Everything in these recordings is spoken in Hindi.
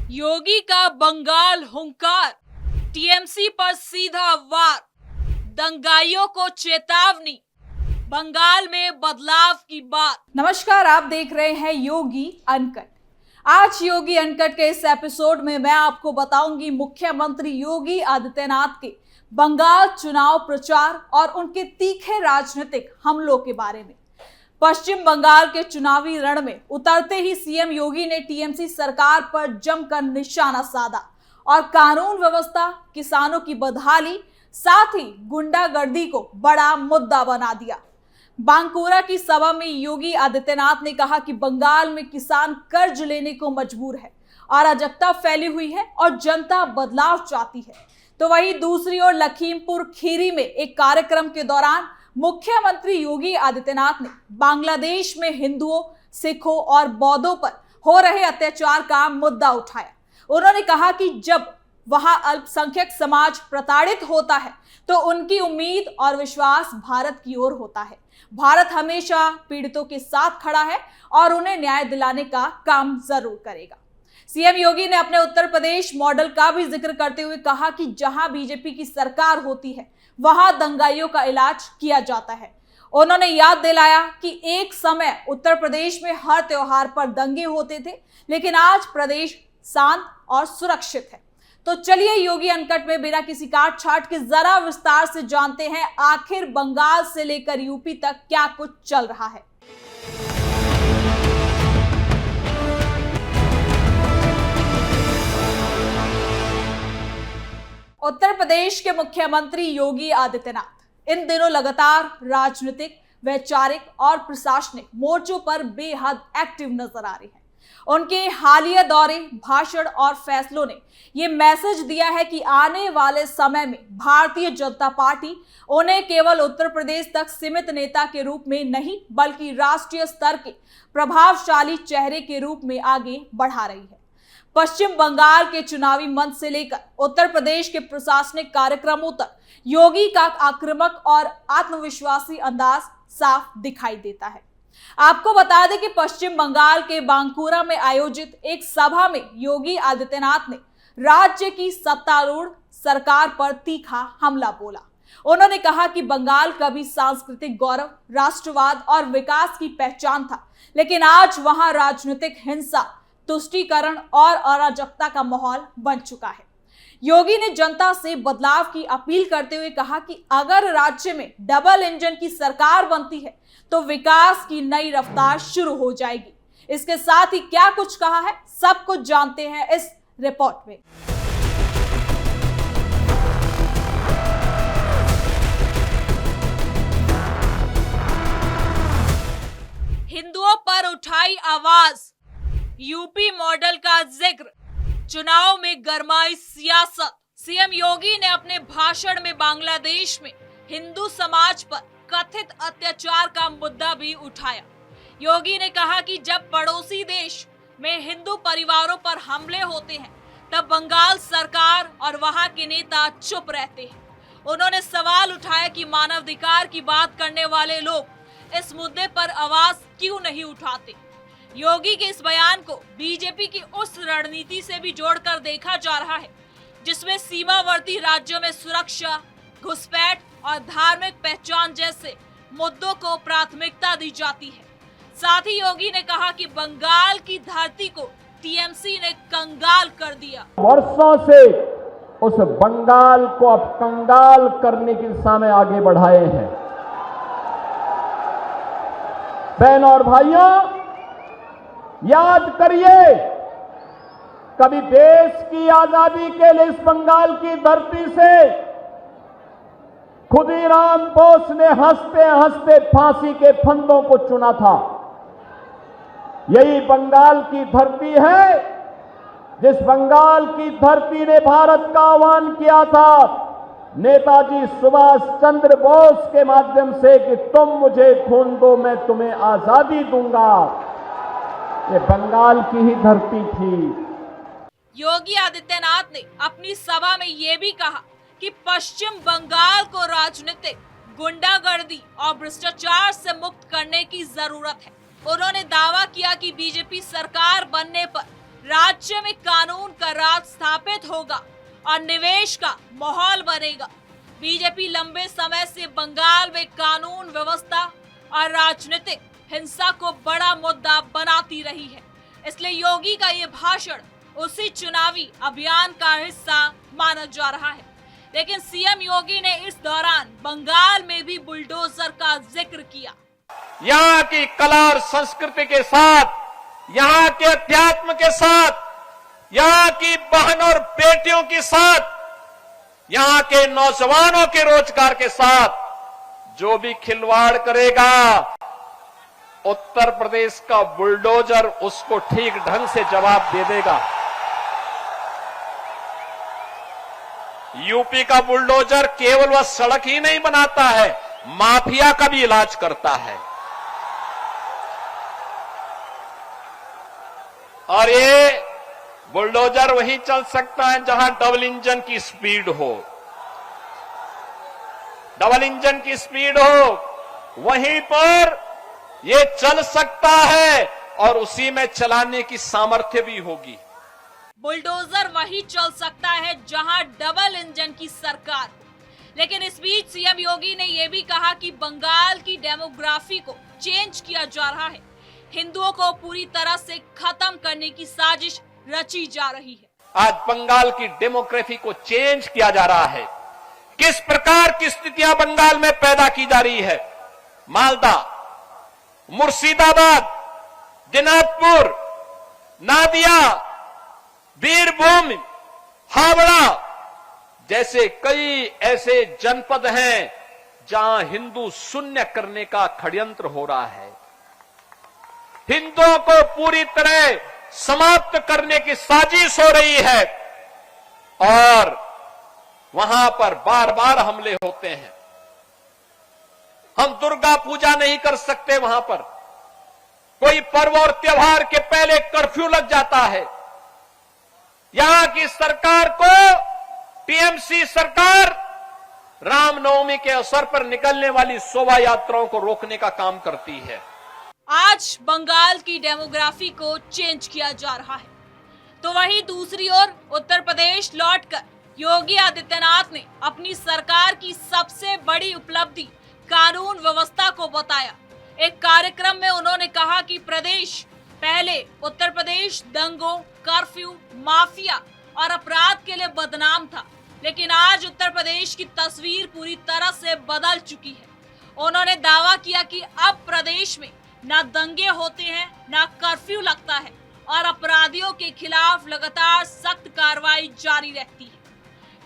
योगी का बंगाल हुंकार, टीएमसी पर सीधा वार, दंगाइयों को चेतावनी, बंगाल में बदलाव की बात। नमस्कार, आप देख रहे हैं योगी अनकट। आज योगी अनकट के इस एपिसोड में मैं आपको बताऊंगी मुख्यमंत्री योगी आदित्यनाथ के बंगाल चुनाव प्रचार और उनके तीखे राजनीतिक हमलों के बारे में। पश्चिम बंगाल के चुनावी रण में उतरते ही सीएम योगी ने टीएमसी सरकार पर जमकर निशाना साधा और कानून व्यवस्था, किसानों की बदहाली, साथ ही गुंडागर्दी को बड़ा मुद्दा बना दिया। बांकुरा की सभा में योगी आदित्यनाथ ने कहा कि बंगाल में किसान कर्ज लेने को मजबूर है, अराजकता फैली हुई है और जनता बदलाव चाहती है। तो वहीं दूसरी ओर लखीमपुर खीरी में एक कार्यक्रम के दौरान मुख्यमंत्री योगी आदित्यनाथ ने बांग्लादेश में हिंदुओं, सिखों और बौद्धों पर हो रहे अत्याचार का मुद्दा उठाया। उन्होंने कहा कि जब वहां अल्पसंख्यक समाज प्रताड़ित होता है तो उनकी उम्मीद और विश्वास भारत की ओर होता है। भारत हमेशा पीड़ितों के साथ खड़ा है और उन्हें न्याय दिलाने का काम जरूर करेगा। सीएम योगी ने अपने उत्तर प्रदेश मॉडल का भी जिक्र करते हुए कहा कि जहां बीजेपी की सरकार होती है वहां दंगाइयों का इलाज किया जाता है। उन्होंने याद दिलाया कि एक समय उत्तर प्रदेश में हर त्योहार पर दंगे होते थे, लेकिन आज प्रदेश शांत और सुरक्षित है। तो चलिए योगी अनकट में बिना किसी काट छाट के जरा विस्तार से जानते हैं आखिर बंगाल से लेकर यूपी तक क्या कुछ चल रहा है। उत्तर प्रदेश के मुख्यमंत्री योगी आदित्यनाथ इन दिनों लगातार राजनीतिक, वैचारिक और प्रशासनिक मोर्चों पर बेहद एक्टिव नजर आ रहे हैं। उनके हालिया दौरे, भाषण और फैसलों ने ये मैसेज दिया है कि आने वाले समय में भारतीय जनता पार्टी उन्हें केवल उत्तर प्रदेश तक सीमित नेता के रूप में नहीं बल्कि राष्ट्रीय स्तर के प्रभावशाली चेहरे के रूप में आगे बढ़ा रही है। पश्चिम बंगाल के चुनावी मंच से लेकर उत्तर प्रदेश के प्रशासनिक कार्यक्रमों तक योगी का आक्रामक और आत्मविश्वासी अंदाज साफ दिखाई देता है। आपको बता दें कि पश्चिम बंगाल के बांकुरा में आयोजित एक सभा में योगी आदित्यनाथ ने राज्य की सत्तारूढ़ सरकार पर तीखा हमला बोला। उन्होंने कहा कि बंगाल कभी सांस्कृतिक गौरव, राष्ट्रवाद और विकास की पहचान था, लेकिन आज वहां राजनीतिक हिंसा, तुष्टीकरण और अराजकता का माहौल बन चुका है। योगी ने जनता से बदलाव की अपील करते हुए कहा कि अगर राज्य में डबल इंजन की सरकार बनती है तो विकास की नई रफ्तार शुरू हो जाएगी। इसके साथ ही क्या कुछ कहा है सब कुछ जानते हैं इस रिपोर्ट में। हिंदुओं पर उठाई आवाज, यूपी मॉडल का जिक्र, चुनाव में गरमाई सियासत। सीएम योगी ने अपने भाषण में बांग्लादेश में हिंदू समाज पर कथित अत्याचार का मुद्दा भी उठाया। योगी ने कहा कि जब पड़ोसी देश में हिंदू परिवारों पर हमले होते हैं तब बंगाल सरकार और वहां के नेता चुप रहते हैं। उन्होंने सवाल उठाया कि मानवाधिकार की बात करने वाले लोग इस मुद्दे पर आवाज क्यों नहीं उठाते। योगी के इस बयान को बीजेपी की उस रणनीति से भी जोड़कर देखा जा रहा है जिसमें सीमावर्ती राज्यों में सुरक्षा, घुसपैठ और धार्मिक पहचान जैसे मुद्दों को प्राथमिकता दी जाती है। साथ ही योगी ने कहा कि बंगाल की धरती को टीएमसी ने कंगाल कर दिया। वर्षों से उस बंगाल को अब कंगाल करने की दिशा में आगे बढ़ाए हैं। बहनों और भाइयों, याद करिए, कभी देश की आजादी के लिए इस बंगाल की धरती से खुदीराम बोस ने हंसते हंसते फांसी के फंदों को चुना था। यही बंगाल की धरती है जिस बंगाल की धरती ने भारत का आह्वान किया था नेताजी सुभाष चंद्र बोस के माध्यम से कि तुम मुझे खून दो, मैं तुम्हें आजादी दूंगा। ये बंगाल की ही धरती थी। योगी आदित्यनाथ ने अपनी सभा में यह भी कहा कि पश्चिम बंगाल को राजनीतिक, गुंडागर्दी और भ्रष्टाचार से मुक्त करने की जरूरत है। उन्होंने दावा किया कि बीजेपी सरकार बनने पर राज्य में कानून का राज स्थापित होगा और निवेश का माहौल बनेगा। बीजेपी लंबे समय से बंगाल में कानून व्यवस्था और राजनीतिक हिंसा को बड़ा मुद्दा बनाती रही है, इसलिए योगी का ये भाषण उसी चुनावी अभियान का हिस्सा माना जा रहा है। लेकिन सीएम योगी ने इस दौरान बंगाल में भी बुलडोजर का जिक्र किया। यहाँ की कला और संस्कृति के साथ, यहाँ के अध्यात्म के साथ, यहाँ की बहन और बेटियों के साथ, यहाँ के नौजवानों के रोजगार के साथ जो भी खिलवाड़ करेगा, उत्तर प्रदेश का बुलडोजर उसको ठीक ढंग से जवाब दे देगा। यूपी का बुलडोजर केवल वह सड़क ही नहीं बनाता है, माफिया का भी इलाज करता है। और ये बुलडोजर वहीं चल सकता है जहां डबल इंजन की स्पीड हो। डबल इंजन की स्पीड हो, वहीं पर ये चल सकता है और उसी में चलाने की सामर्थ्य भी होगी। बुलडोजर वही चल सकता है जहां डबल इंजन की सरकार। लेकिन इस बीच सीएम योगी ने यह भी कहा कि बंगाल की डेमोग्राफी को चेंज किया जा रहा है, हिंदुओं को पूरी तरह से खत्म करने की साजिश रची जा रही है। आज बंगाल की डेमोग्राफी को चेंज किया जा रहा है। किस प्रकार की स्थितियां बंगाल में पैदा की जा रही है। मालदा, मुर्शिदाबाद, दिनाजपुर, नादिया, बीरभूम, हावड़ा जैसे कई ऐसे जनपद हैं जहां हिंदू शून्य करने का षड्यंत्र हो रहा है। हिंदुओं को पूरी तरह समाप्त करने की साजिश हो रही है और वहां पर बार बार हमले होते हैं। हम दुर्गा पूजा नहीं कर सकते, वहां पर कोई पर्व और त्योहार के पहले कर्फ्यू लग जाता है। यहां की सरकार को, टीएमसी सरकार, रामनवमी के अवसर पर निकलने वाली शोभा यात्राओं को रोकने का काम करती है। आज बंगाल की डेमोग्राफी को चेंज किया जा रहा है, तो वहीं दूसरी ओर उत्तर प्रदेश लौटकर योगी आदित्यनाथ ने अपनी सरकार की सबसे बड़ी उपलब्धि कानून व्यवस्था को बताया। एक कार्यक्रम में उन्होंने कहा कि प्रदेश पहले उत्तर प्रदेश दंगों, कर्फ्यू, माफिया और अपराध के लिए बदनाम था, लेकिन आज उत्तर प्रदेश की तस्वीर पूरी तरह से बदल चुकी है। उन्होंने दावा किया कि अब प्रदेश में ना दंगे होते हैं, ना कर्फ्यू लगता है और अपराधियों के खिलाफ लगातार सख्त कार्रवाई जारी रहती है।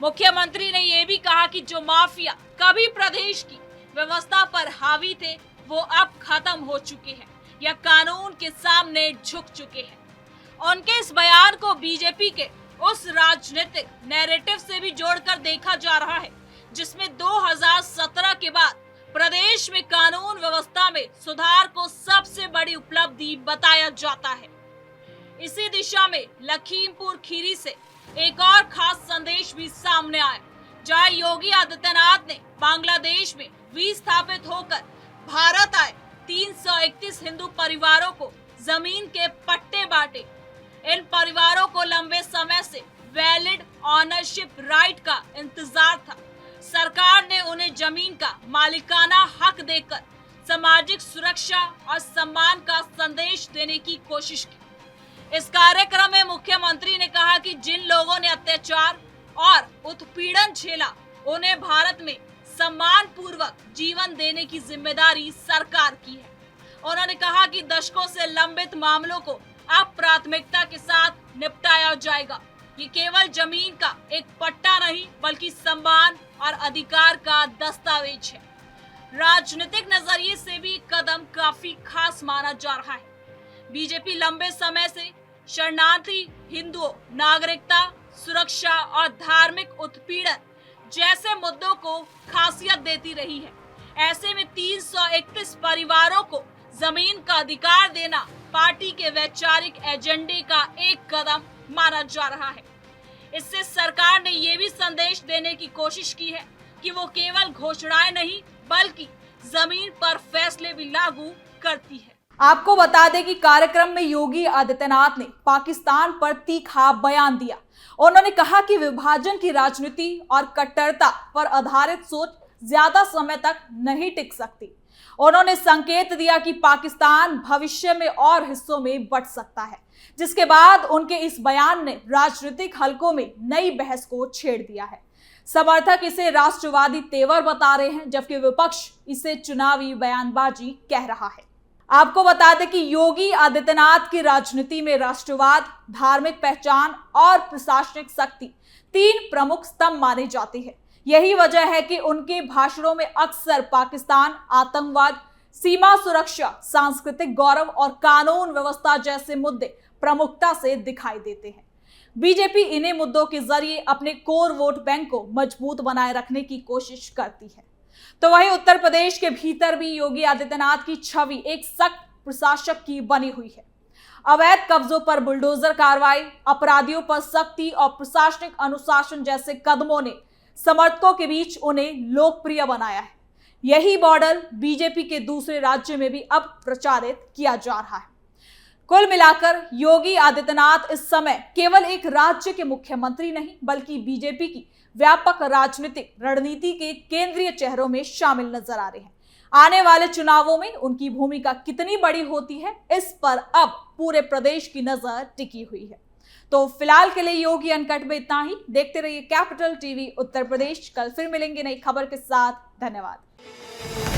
मुख्यमंत्री ने यह भी कहा कि जो माफिया कभी प्रदेश की व्यवस्था पर हावी थे, वो अब खत्म हो चुके हैं या कानून के सामने झुक चुके हैं। उनके इस बयान को बीजेपी के उस राजनीतिक नैरेटिव से भी जोड़कर देखा जा रहा है जिसमें 2017 के बाद प्रदेश में कानून व्यवस्था में सुधार को सबसे बड़ी उपलब्धि बताया जाता है। इसी दिशा में लखीमपुर खीरी से एक और खास संदेश भी सामने आया, जहां योगी आदित्यनाथ ने बांग्लादेश में विस्थापित होकर भारत आए 331 हिंदू परिवारों को जमीन के पट्टे बांटे। इन परिवारों को लंबे समय से वैलिड ऑनरशिप राइट का इंतजार था। सरकार ने उन्हें जमीन का मालिकाना हक देकर सामाजिक सुरक्षा और सम्मान का संदेश देने की कोशिश की। इस कार्यक्रम में मुख्यमंत्री ने कहा कि जिन लोगों ने अत्याचार और उत्पीड़न झेला, उन्हें भारत में सम्मान पूर्वक जीवन देने की जिम्मेदारी सरकार की है। उन्होंने कहा कि दशकों से लंबित मामलों को अब प्राथमिकता के साथ निपटाया जाएगा। ये केवल जमीन का एक पट्टा नहीं, बल्कि सम्मान और अधिकार का दस्तावेज है। राजनीतिक नजरिए से भी कदम काफी खास माना जा रहा है। बीजेपी लंबे समय से शरणार्थी, हिंदुओं, नागरिकता, सुरक्षा और धार्मिक उत्पीड़न जैसे मुद्दों को खासियत देती रही है। ऐसे में 331 परिवारों को जमीन का अधिकार देना पार्टी के वैचारिक एजेंडे का एक कदम माना जा रहा है। इससे सरकार ने ये भी संदेश देने की कोशिश की है कि वो केवल घोषणाएं नहीं, बल्कि जमीन पर फैसले भी लागू करती है। आपको बता दें कि कार्यक्रम में योगी आदित्यनाथ ने पाकिस्तान पर तीखा बयान दिया। उन्होंने कहा कि विभाजन की राजनीति और कट्टरता पर आधारित सोच ज्यादा समय तक नहीं टिक सकती। उन्होंने संकेत दिया कि पाकिस्तान भविष्य में और हिस्सों में बंट सकता है, जिसके बाद उनके इस बयान ने राजनीतिक हलकों में नई बहस को छेड़ दिया है। समर्थक इसे राष्ट्रवादी तेवर बता रहे हैं, जबकि विपक्ष इसे चुनावी बयानबाजी कह रहा है। आपको बता दें कि योगी आदित्यनाथ की राजनीति में राष्ट्रवाद, धार्मिक पहचान और प्रशासनिक शक्ति 3 प्रमुख स्तंभ माने जाते हैं। यही वजह है कि उनके भाषणों में अक्सर पाकिस्तान, आतंकवाद, सीमा सुरक्षा, सांस्कृतिक गौरव और कानून व्यवस्था जैसे मुद्दे प्रमुखता से दिखाई देते हैं। बीजेपी इन्हीं मुद्दों के जरिए अपने कोर वोट बैंक को मजबूत बनाए रखने की कोशिश करती है। तो वहीं उत्तर प्रदेश के भीतर भी योगी आदित्यनाथ की छवि एक सख्त प्रशासक की बनी हुई है। अवैध कब्जों पर बुलडोजर कार्रवाई, अपराधियों पर सख्ती और प्रशासनिक अनुशासन जैसे कदमों ने समर्थकों के बीच उन्हें लोकप्रिय बनाया है। यही मॉडल बीजेपी के दूसरे राज्यों में भी अब प्रचारित किया जा रहा है। कुल मिलाकर योगी आदित्यनाथ इस समय केवल एक राज्य के मुख्यमंत्री नहीं, बल्कि बीजेपी की व्यापक राजनीतिक रणनीति के केंद्रीय चेहरों में शामिल नजर आ रहे हैं। आने वाले चुनावों में उनकी भूमिका कितनी बड़ी होती है, इस पर अब पूरे प्रदेश की नजर टिकी हुई है। तो फिलहाल के लिए योगी अनकट में इतना ही। देखते रहिए कैपिटल टीवी उत्तर प्रदेश। कल फिर मिलेंगे नई खबर के साथ। धन्यवाद।